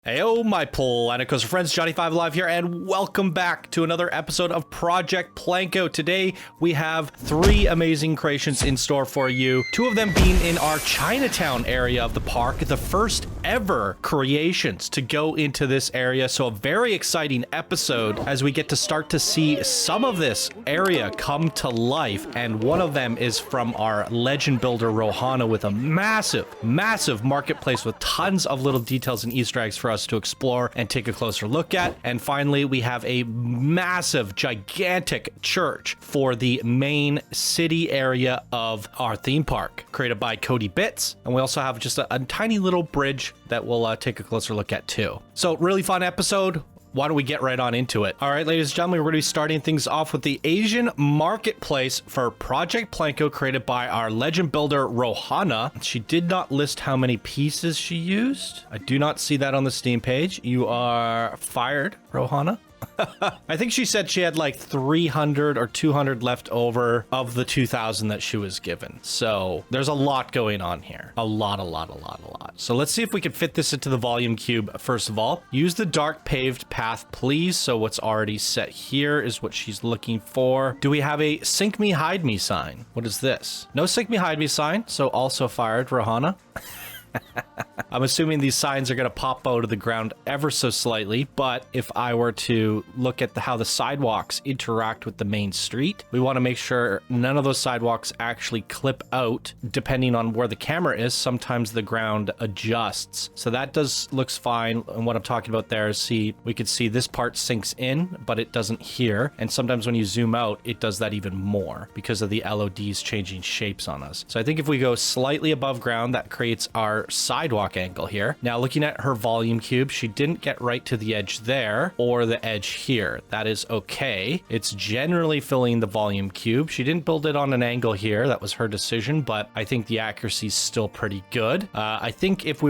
Heyo, my PlanCo friends, Johnny5 Live here, and welcome back to another episode of Project PlanCo. Today, we have 3 amazing creations in store for you. 2 of them being in our Chinatown area of the park, the first ever creations to go into this area. So a very exciting episode as we get to start to see some of this area come to life. And one of them is from our legend builder, Rohana, with a massive marketplace with tons of little details and Easter eggs for us to explore and take a closer look at. And finally, we have a massive, gigantic church for the main city area of our theme park, created by Cody Bits. And we also have just a tiny little bridge that we'll take a closer look at too. So really fun episode. Why don't we get right on into it? All right, ladies and gentlemen, we're going to be starting things off with the Asian marketplace for Project PlanCo, created by our legend builder, Rohana. She did not list how many pieces she used. I do not see that on the Steam page. You are fired, Rohana. I think she said she had like 300 or 200 left over of the 2,000 that she was given. So there's a lot going on here. A lot. So let's see if we can fit this into the volume cube. First of all, use the dark paved path, please. So what's already set here is what she's looking for. Do we have a sink me, hide me sign? What is this? No sink me, hide me sign. So also fired, Rohana. I'm assuming these signs are going to pop out of the ground ever so slightly, but if I were to look at how the sidewalks interact with the main street, we want to make sure none of those sidewalks actually clip out depending on where the camera is. Sometimes the ground adjusts. So that looks fine. And what I'm talking about there is, we could see this part sinks in, but it doesn't here. And sometimes when you zoom out, it does that even more because of the LODs changing shapes on us. So I think if we go slightly above ground, that creates our sidewalk angle here. Now looking at her volume cube, she didn't get right to the edge there or the edge here. That is okay. It's generally filling the volume cube. She didn't build it on an angle here. That was her decision, but I think the accuracy is still pretty good. I think if we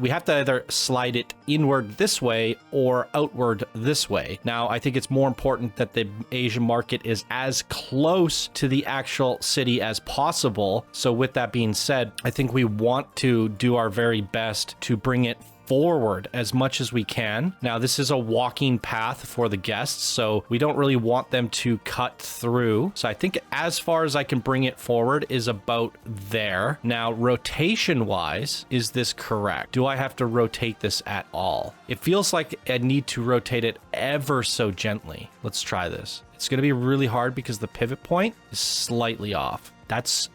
have to either slide it inward this way or outward this way. Now, I think it's more important that the Asian market is as close to the actual city as possible. So with that being said, I think we want to do our very best to bring it forward as much as we can. Now, this is a walking path for the guests, so we don't really want them to cut through. So I think as far as I can bring it forward is about there. Now, rotation wise, is this correct? Do I have to rotate this at all? It feels like I need to rotate it ever so gently. Let's try this. It's going to be really hard because the pivot point is slightly off. That's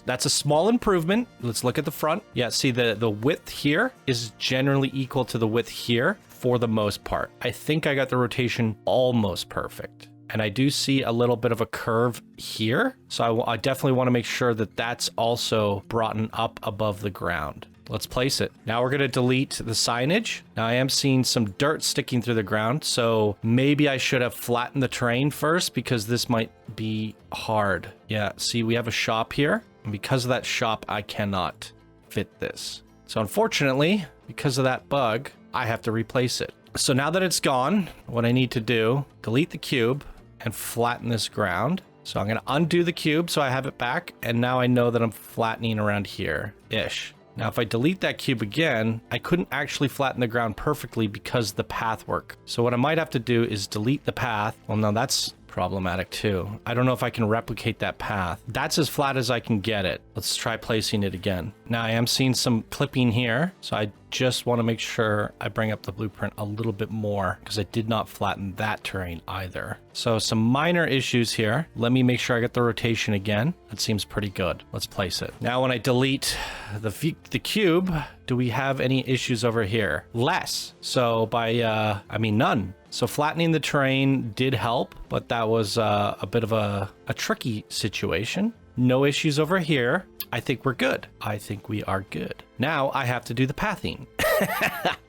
a small improvement. Let's look at the front. Yeah, see the width here is generally equal to the width here for the most part. I think I got the rotation almost perfect. And I do see a little bit of a curve here. So I definitely want to make sure that that's also brought up above the ground. Let's place it. Now we're going to delete the signage. Now I am seeing some dirt sticking through the ground, so maybe I should have flattened the terrain first because this might be hard. Yeah, see, we have a shop here, and because of that shop, I cannot fit this. So unfortunately, because of that bug, I have to replace it. So now that it's gone, what I need to do, delete the cube and flatten this ground. So I'm going to undo the cube so I have it back, and now I know that I'm flattening around here-ish. Now, if I delete that cube again, I couldn't actually flatten the ground perfectly because the path work. So what I might have to do is delete the path. Well, no, that's problematic too. I don't know if I can replicate that path. That's as flat as I can get it. Let's try placing it again. Now I am seeing some clipping here, so I just want to make sure I bring up the blueprint a little bit more because I did not flatten that terrain either. So some minor issues here. Let me make sure I get the rotation again. That seems pretty good. Let's place it. Now when I delete the cube, do we have any issues over here? Less. So I mean none. So flattening the terrain did help, but that was a bit of a tricky situation. No issues over here. I think we're good. I think we are good. Now I have to do the pathing.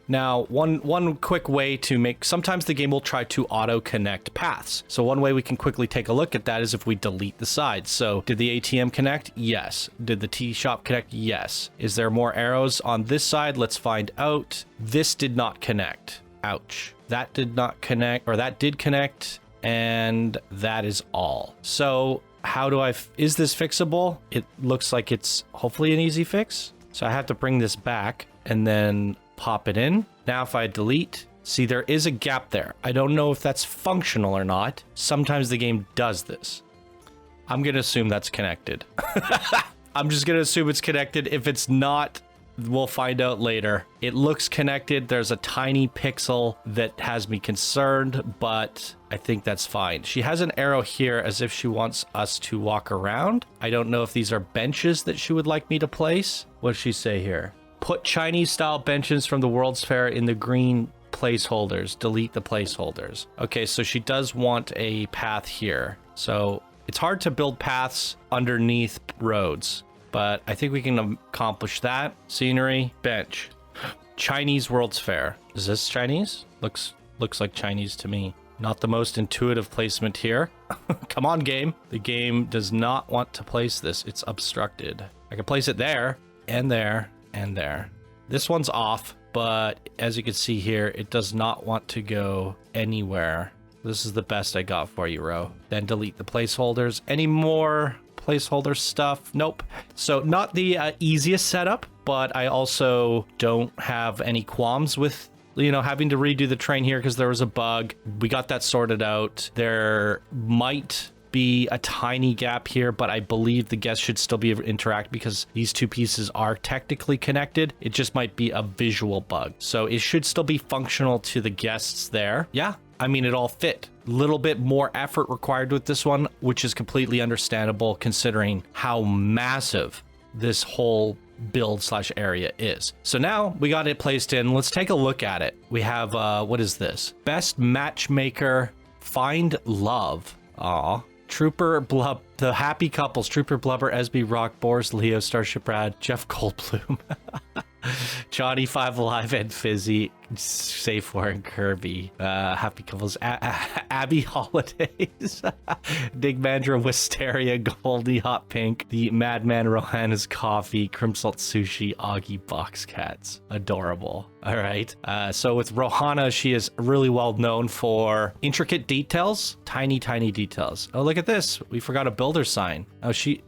Now, one quick way to sometimes the game will try to auto-connect paths. So one way we can quickly take a look at that is if we delete the sides. So did the ATM connect? Yes. Did the tea shop connect? Yes. Is there more arrows on this side? Let's find out. This did not connect. Ouch. That did not connect, or that did connect, and that is all. So is this fixable? It looks like it's hopefully an easy fix. So I have to bring this back and then pop it in. Now if I delete, see there is a gap there. I don't know if that's functional or not. Sometimes the game does this. I'm going to assume that's connected. I'm just going to assume it's connected. If it's not, we'll find out later. It looks connected. There's a tiny pixel that has me concerned, but I think that's fine. She has an arrow here as if she wants us to walk around. I don't know if these are benches that she would like me to place. What does she say here? Put Chinese style benches from the World's Fair in the green placeholders. Delete the placeholders. Okay, so she does want a path here. So it's hard to build paths underneath roads, but I think we can accomplish that. Scenery, bench. Chinese World's Fair. Is this Chinese? Looks like Chinese to me. Not the most intuitive placement here. Come on, game. The game does not want to place this. It's obstructed. I can place it there, and there, and there. This one's off, but as you can see here, it does not want to go anywhere. This is the best I got for you, Ro. Then delete the placeholders. Any more placeholder stuff? Nope. So not the easiest setup, but I also don't have any qualms with, you know, having to redo the train here because there was a bug. We got that sorted out. There might be a tiny gap here, but I believe the guests should still be able to interact because these two pieces are technically connected. It just might be a visual bug. So it should still be functional to the guests there. Yeah, I mean, it all fit. Little bit more effort required with this one, which is completely understandable considering how massive this whole build slash area is. So now we got it placed in. Let's take a look at it. We have, what is this? Best matchmaker, find love. Aw. Trooper Blub, the happy couples, Trooper Blubber, SB Rock, Boris Leo, Starship Rad, Jeff Goldblum, Johnny Five Alive, and Fizzy, Safe Wearing Kirby, happy couples, Abby Holidays, Dig Mandra, Wisteria, Goldie, Hot Pink, the Madman Rohanna's Coffee, Crimsalt Sushi, Augie Box Cats. Adorable. All right. So with Rohanna, she is really well known for intricate details, tiny details. Oh, look at this. We forgot a builder sign. Oh, she...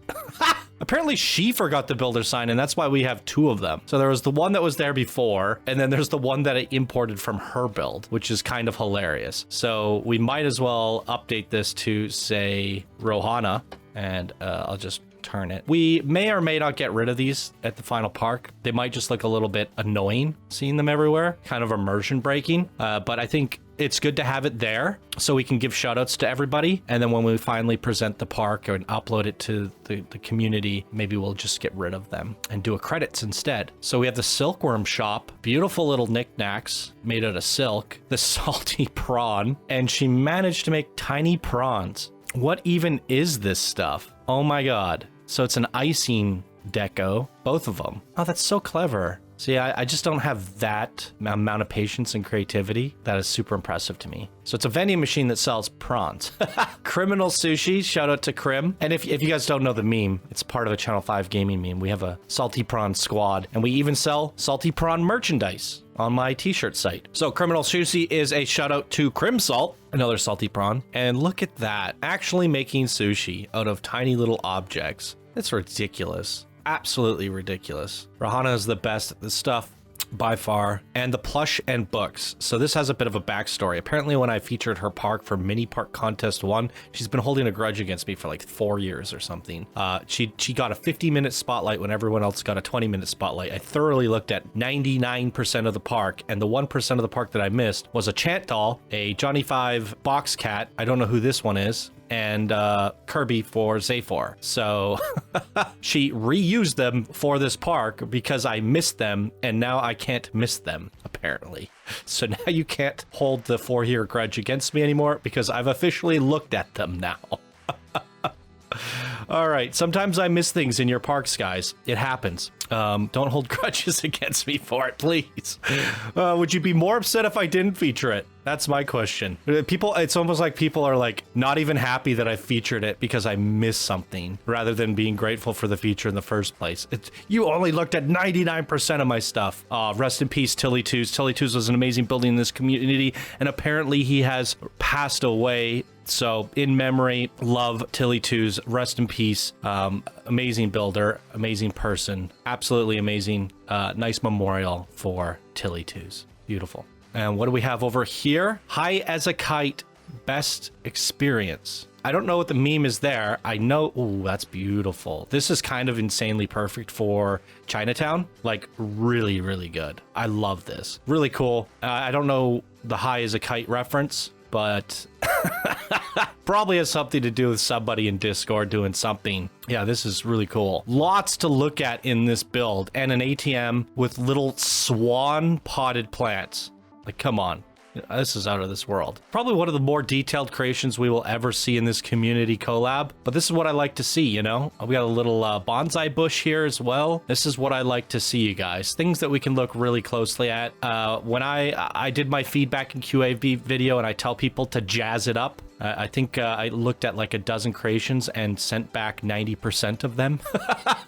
Apparently she forgot the builder sign, and that's why we have two of them. So there was the one that was there before, and then there's the one that I imported from her build, which is kind of hilarious. So we might as well update this to, say, Rohanna, and I'll just turn it. We may or may not get rid of these at the final park. They might just look a little bit annoying seeing them everywhere, kind of immersion breaking. But I think it's good to have it there so we can give shout outs to everybody. And then when we finally present the park and upload it to the community, maybe we'll just get rid of them and do a credits instead. So we have the silkworm shop, beautiful little knickknacks made out of silk, the salty prawn, and she managed to make tiny prawns. What even is this stuff? Oh my God. So it's an icing deco, both of them. Oh, that's so clever. See, I just don't have that amount of patience and creativity. That is super impressive to me. So it's a vending machine that sells prawns. Criminal Sushi, shout out to Crim. And if you guys don't know the meme, it's part of a Channel 5 gaming meme. We have a salty prawn squad, and we even sell salty prawn merchandise on my t-shirt site. So Criminal Sushi is a shout out to Crim Salt, another salty prawn. And look at that, actually making sushi out of tiny little objects. That's ridiculous. Absolutely ridiculous. Rohanna is the best at this stuff by far. And the plush and books. So this has a bit of a backstory. Apparently when I featured her park for Mini Park Contest 1, she's been holding a grudge against me for like 4 years or something. She got a 50-minute spotlight when everyone else got a 20-minute spotlight. I thoroughly looked at 99% of the park, and the 1% of the park that I missed was a Chant doll, a Johnny 5 box cat, I don't know who this one is, and Kirby for Zaphor. So she reused them for this park because I missed them, and now I can't miss them, apparently. So now you can't hold the 4-year grudge against me anymore because I've officially looked at them now. All right, sometimes I miss things in your parks, guys. It happens. Don't hold grudges against me for it, please. Would you be more upset if I didn't feature it? That's my question. It's almost like people are like not even happy that I featured it because I missed something rather than being grateful for the feature in the first place. You only looked at 99% of my stuff. Rest in peace, Tilly Twos. Tilly Twos was an amazing building in this community, and apparently he has passed away So in memory, love Tilly2's, rest in peace. Amazing builder, amazing person, absolutely amazing. Nice memorial for Tilly2's. Beautiful. And what do we have over here? High as a kite, best experience. I don't know what the meme is there. I know, oh, that's beautiful. This is kind of insanely perfect for Chinatown. Like really, really good. I love this. Really cool. I don't know the high as a kite reference, but probably has something to do with somebody in Discord doing something. Yeah, this is really cool. Lots to look at in this build, and an ATM with little swan potted plants. Like, come on. This is out of this world. Probably one of the more detailed creations we will ever see in this community collab, but this is what I like to see, you know? We got a little bonsai bush here as well. This is what I like to see, you guys. Things that we can look really closely at. When I did my feedback and QA video and I tell people to jazz it up, I think I looked at like a dozen creations and sent back 90% of them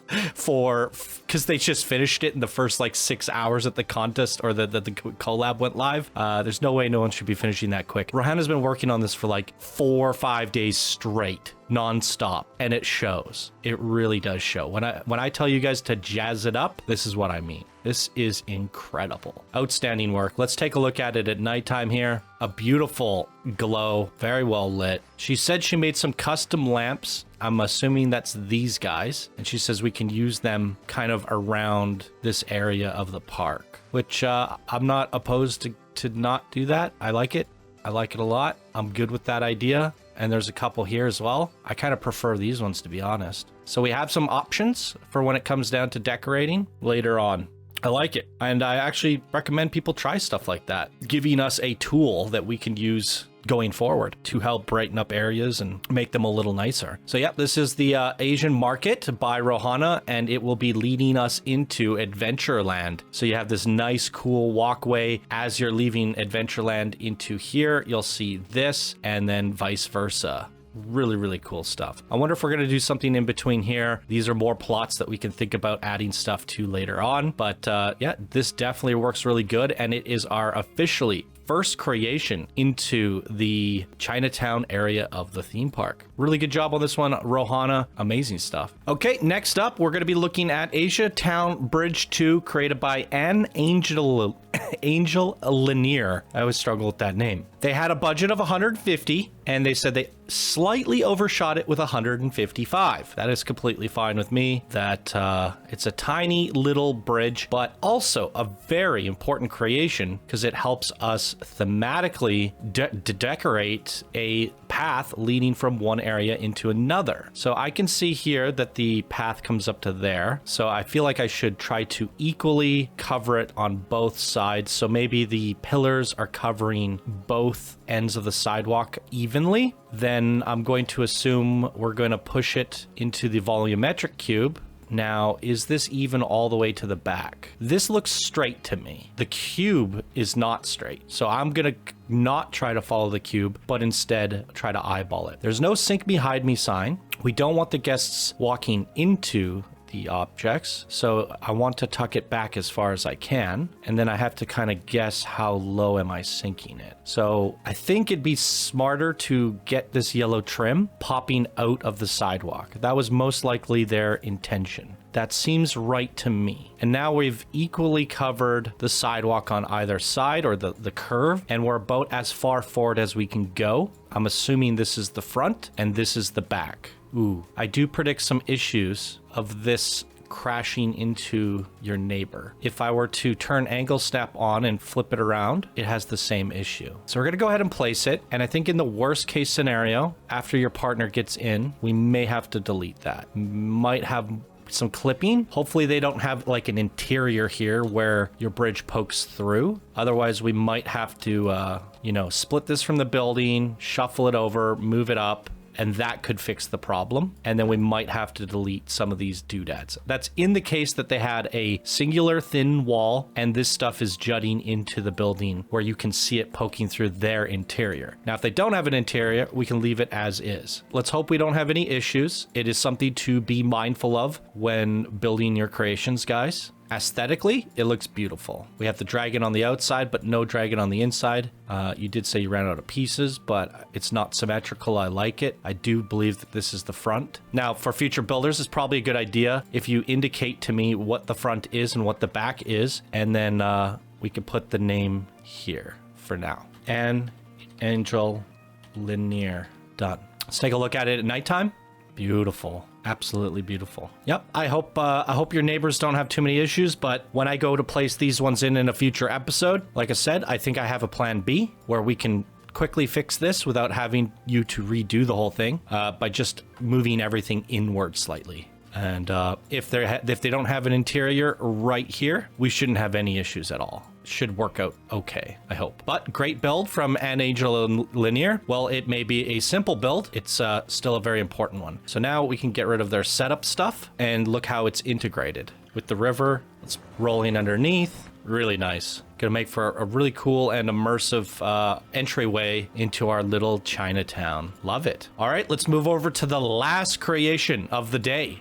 because they just finished it in the first like 6 hours that the contest or the collab went live. There's no way no one should be finishing that quick. Rohanna's been working on this for like 4 or 5 days straight, non-stop, and it shows. It really does show. When I tell you guys to jazz it up, this is what I mean. This is incredible. Outstanding work. Let's take a look at it at nighttime here. A beautiful glow, very well lit. She said she made some custom lamps. I'm assuming that's these guys. And she says we can use them kind of around this area of the park, which I'm not opposed to not do that. I like it. I like it a lot. I'm good with that idea. And there's a couple here as well. I kind of prefer these ones, to be honest. So we have some options for when it comes down to decorating later on. I like it. And I actually recommend people try stuff like that, giving us a tool that we can use going forward to help brighten up areas and make them a little nicer. So yeah, this is the Asian market by Rohanna, and it will be leading us into Adventureland. So you have this nice cool walkway as you're leaving Adventureland into here. You'll see this and then vice versa. Really, really cool stuff. I wonder if we're going to do something in between here. These are more plots that we can think about adding stuff to later on. But yeah, this definitely works really good. And it is our officially first creation into the Chinatown area of the theme park. Really good job on this one, Rohanna. Amazing stuff. Okay, next up, we're going to be looking at Asia Town Bridge 2, created by Angel Lanier. I always struggle with that name. They had a budget of 150, and they said they slightly overshot it with 155. That is completely fine with me. That it's a tiny little bridge, but also a very important creation because it helps us thematically decorate a path leading from one area into another. So I can see here that the path comes up to there. So I feel like I should try to equally cover it on both sides. So maybe the pillars are covering both ends of the sidewalk evenly. Then I'm going to assume we're going to push it into the volumetric cube. Now, is this even all the way to the back? This looks straight to me. The cube is not straight. So I'm going to not try to follow the cube, but instead try to eyeball it. There's no sink me, hide me sign. We don't want the guests walking into the objects, so I want to tuck it back as far as I can, and then I have to kind of guess how low am I sinking it. So I think it'd be smarter to get this yellow trim popping out of the sidewalk. That was most likely their intention. That seems right to me. And now we've equally covered the sidewalk on either side, or the curve, and we're about as far forward as we can go. I'm assuming this is the front and this is the back. Ooh, I do predict some issues of this crashing into your neighbor. If I were to turn angle snap on and flip it around, it has the same issue. So we're going to go ahead and place it. And I think in the worst case scenario, after your partner gets in, we may have to delete that. Might have some clipping. Hopefully they don't have like an interior here where your bridge pokes through. Otherwise we might have to, split this from the building, shuffle it over, move it up, and that could fix the problem. And then we might have to delete some of these doodads. That's in the case that they had a singular thin wall and this stuff is jutting into the building where you can see it poking through their interior. Now, if they don't have an interior, we can leave it as is. Let's hope we don't have any issues. It is something to be mindful of when building your creations, guys. aesthetically, it looks beautiful. We have the dragon on the outside, but no dragon on the inside. You did say you ran out of pieces, but it's not symmetrical. I like it. I do believe that this is the front. Now, for future builders, it's probably a good idea if you indicate to me what the front is and what the back is, and then we can put the name here for now. And Angel Linear. Done. Let's take a look at it at nighttime. Beautiful. Absolutely beautiful. Yep. I hope your neighbors don't have too many issues, but when I go to place these ones in a future episode, like I said, I think I have a plan B where we can quickly fix this without having you to redo the whole thing by just moving everything inward slightly. And if they don't have an interior right here, we shouldn't have any issues at all. Should work out okay, I hope. But great build from An Angel Linear. Well, it may be a simple build. It's still a very important one. So now we can get rid of their setup stuff and look how it's integrated. With the river, it's rolling underneath. Really nice. Gonna make for a really cool and immersive entryway into our little Chinatown. Love it. All right, let's move over to the last creation of the day.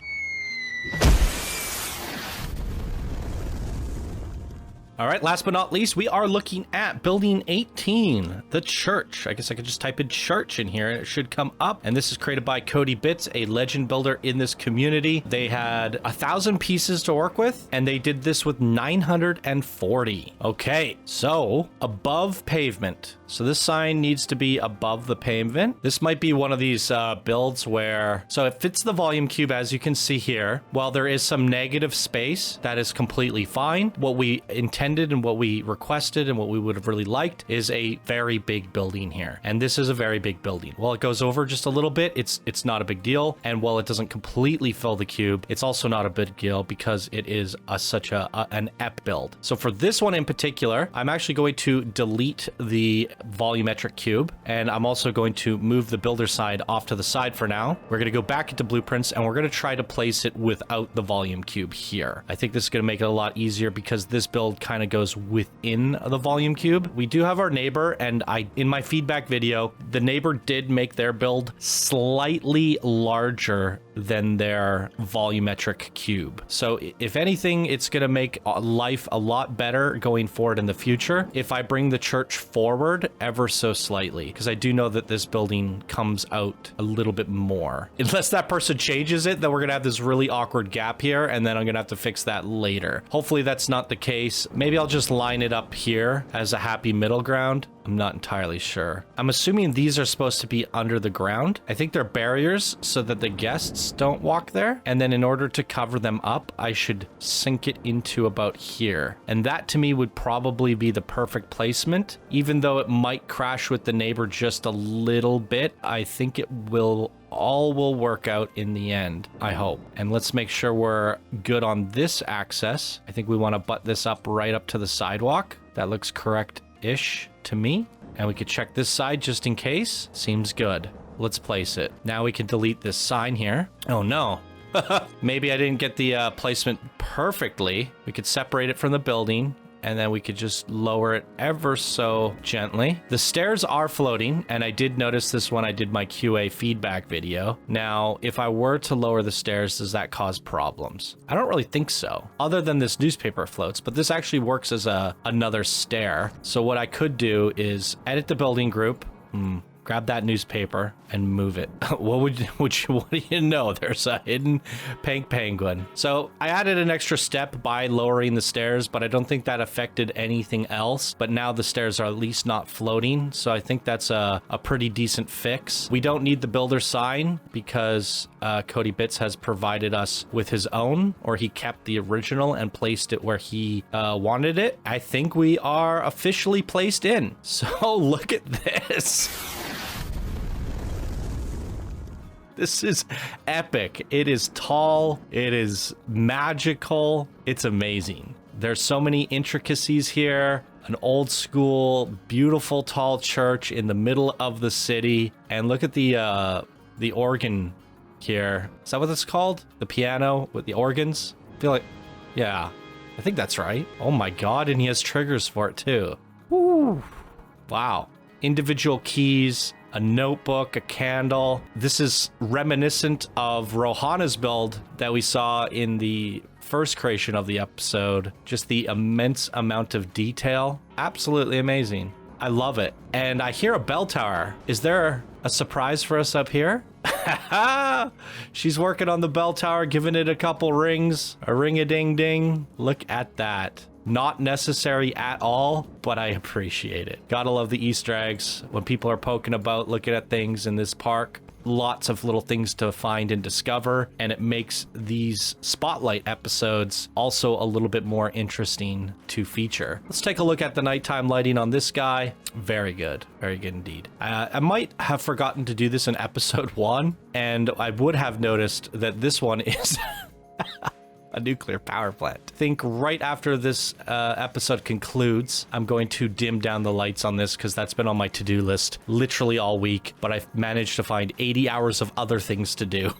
All right, last but not least, we are looking at building 18, the church. I guess I could just type in church in here and it should come up. And this is created by Cody Bits, a legend builder in this community. They had 1,000 pieces to work with, and they did this with 940. Okay, so above pavement. So this sign needs to be above the pavement. This might be one of these builds where, so it fits the volume cube as you can see here. While there is some negative space, that is completely fine. What we intended and what we requested and what we would have really liked is a very big building here. And this is a very big building. While it goes over just a little bit, it's not a big deal. And while it doesn't completely fill the cube, it's also not a big deal because it is such an ep build. So for this one in particular, I'm actually going to delete the volumetric cube, and I'm also going to move the builder side off to the side for now. We're going to go back into blueprints and we're going to try to place it without the volume cube here. I think this is going to make it a lot easier because this build kind of goes within the volume cube. We do have our neighbor, and in my feedback video, the neighbor did make their build slightly larger than their volumetric cube. So if anything, it's going to make life a lot better going forward in the future if I bring the church forward ever so slightly, because I do know that this building comes out a little bit more. Unless that person changes it, then we're going to have this really awkward gap here, and then I'm going to have to fix that later. Hopefully that's not the case. Maybe I'll just line it up here as a happy middle ground. I'm not entirely sure. I'm assuming these are supposed to be under the ground. I think they're barriers so that the guests don't walk there. And then in order to cover them up, I should sink it into about here. And that to me would probably be the perfect placement. Even though it might crash with the neighbor just a little bit, I think it will all work out in the end, I hope. And let's make sure we're good on this access. I think we want to butt this up right up to the sidewalk. That looks correct-ish to me. And we could check this side just in case. Seems good. Let's place it. Now we can delete this sign here. Oh no. Maybe I didn't get the placement perfectly. We could separate it from the building, and then we could just lower it ever so gently. The stairs are floating, and I did notice this when I did my QA feedback video. Now, if I were to lower the stairs, does that cause problems? I don't really think so, other than this newspaper floats, but this actually works as another stair. So what I could do is edit the building group, grab that newspaper and move it. What do you know? There's a hidden pink penguin. So I added an extra step by lowering the stairs, but I don't think that affected anything else. But now the stairs are at least not floating. So I think that's a pretty decent fix. We don't need the builder sign because Cody Bits has provided us with his own, or he kept the original and placed it where he wanted it. I think we are officially placed in. So look at this. This is epic. It is tall. It is magical. It's amazing. There's so many intricacies here. An old school, beautiful, tall church in the middle of the city. And look at the organ here. Is that what it's called? The piano with the organs? I feel like, yeah, I think that's right. Oh my God. And he has triggers for it too. Woo. Wow. Individual keys. A notebook, a candle. This is reminiscent of Rohana's build that we saw in the first creation of the episode, just the immense amount of detail. Absolutely amazing. I love it. And I hear a bell tower. Is there a surprise for us up here? She's working on the bell tower, giving it a couple rings. A ring-a-ding-ding. Look at that. Not necessary at all, but I appreciate it. Gotta love the Easter eggs when people are poking about, looking at things in this park. Lots of little things to find and discover, and it makes these spotlight episodes also a little bit more interesting to feature. Let's take a look at the nighttime lighting on this guy. Very good indeed. I might have forgotten to do this in episode 1, and I would have noticed that this one is a nuclear power plant. I think right after this episode concludes, I'm going to dim down the lights on this because that's been on my to-do list literally all week, but I've managed to find 80 hours of other things to do.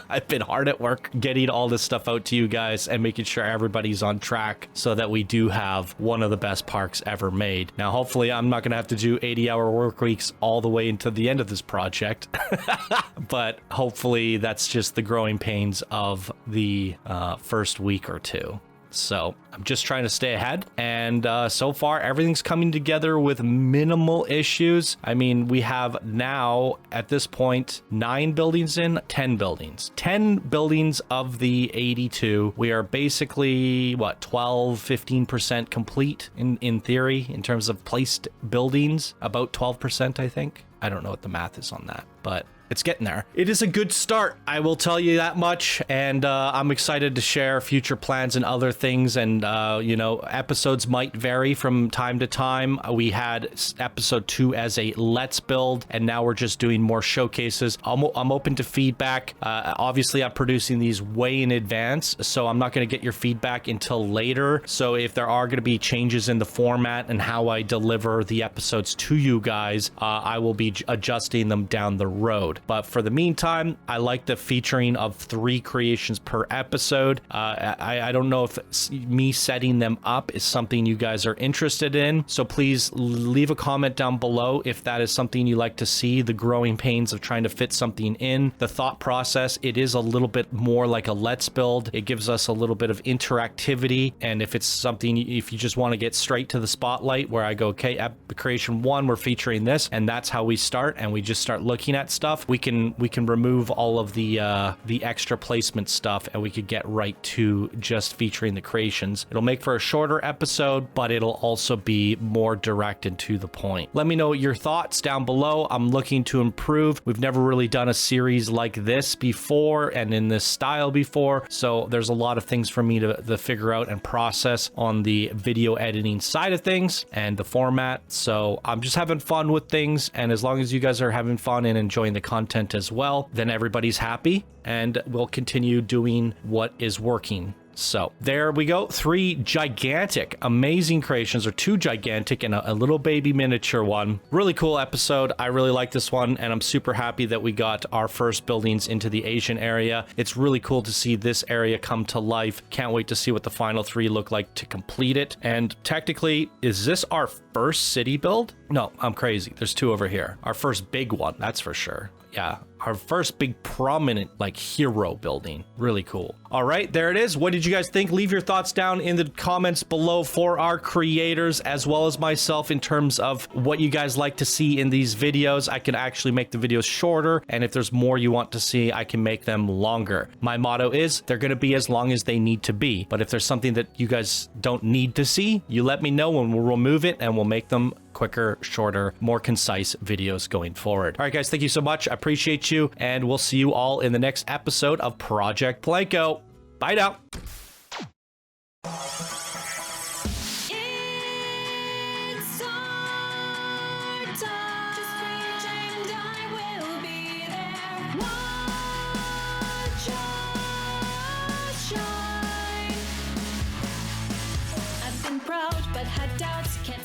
I've been hard at work getting all this stuff out to you guys and making sure everybody's on track so that we do have one of the best parks ever made. Now, hopefully I'm not going to have to do 80-hour work weeks all the way into the end of this project, but hopefully that's just the growing pains of the first week or two. So I'm just trying to stay ahead, and so far everything's coming together with minimal issues. I mean, we have now at this point 9 buildings in, 10 buildings. 10 buildings of the 82. We are basically what, 12-15% complete in theory in terms of placed buildings. About 12%, I think. I don't know what the math is on that, but it's getting there. It is a good start, I will tell you that much, and I'm excited to share future plans and other things, and you know, episodes might vary from time to time. We had episode 2 as a let's build, and now we're just doing more showcases. I'm open to feedback. Obviously, I'm producing these way in advance, so I'm not going to get your feedback until later. So if there are going to be changes in the format and how I deliver the episodes to you guys, I will be adjusting them down the road. But for the meantime, I like the featuring of 3 creations per episode. I don't know if me setting them up is something you guys are interested in. So please leave a comment down below if that is something you like to see, the growing pains of trying to fit something in. The thought process, it is a little bit more like a let's build. It gives us a little bit of interactivity. And if it's something, if you just want to get straight to the spotlight where I go, okay, creation 1, we're featuring this, and that's how we start, and we just start looking at stuff. We can remove all of the extra placement stuff, and we could get right to just featuring the creations. It'll make for a shorter episode, but it'll also be more direct and to the point. Let me know your thoughts down below. I'm looking to improve. We've never really done a series like this before and in this style before, so there's a lot of things for me to figure out and process on the video editing side of things and the format. So I'm just having fun with things, and as long as you guys are having fun and enjoying the content as well, then everybody's happy, and we'll continue doing what is working. So there we go. 3 gigantic, amazing creations, or 2 gigantic and a little baby miniature one. Really cool episode. I really like this one, and I'm super happy that we got our first buildings into the Asian area. It's really cool to see this area come to life. Can't wait to see what the final 3 look like to complete it. And technically, is this our first city build? No, I'm crazy. There's 2 over here. Our first big one, that's for sure. Yeah, our first big prominent like hero building. Really cool. All right, there it is. What did you guys think? Leave your thoughts down in the comments below for our creators as well as myself in terms of what you guys like to see in these videos. I can actually make the videos shorter, and if there's more you want to see, I can make them longer. My motto is they're going to be as long as they need to be, but if there's something that you guys don't need to see, you let me know and we'll remove it, and we'll make them quicker, shorter, more concise videos going forward. All right, guys, thank you so much. I appreciate you, and we'll see you all in the next episode of Project PlanCo. Bye now. But had doubts, can't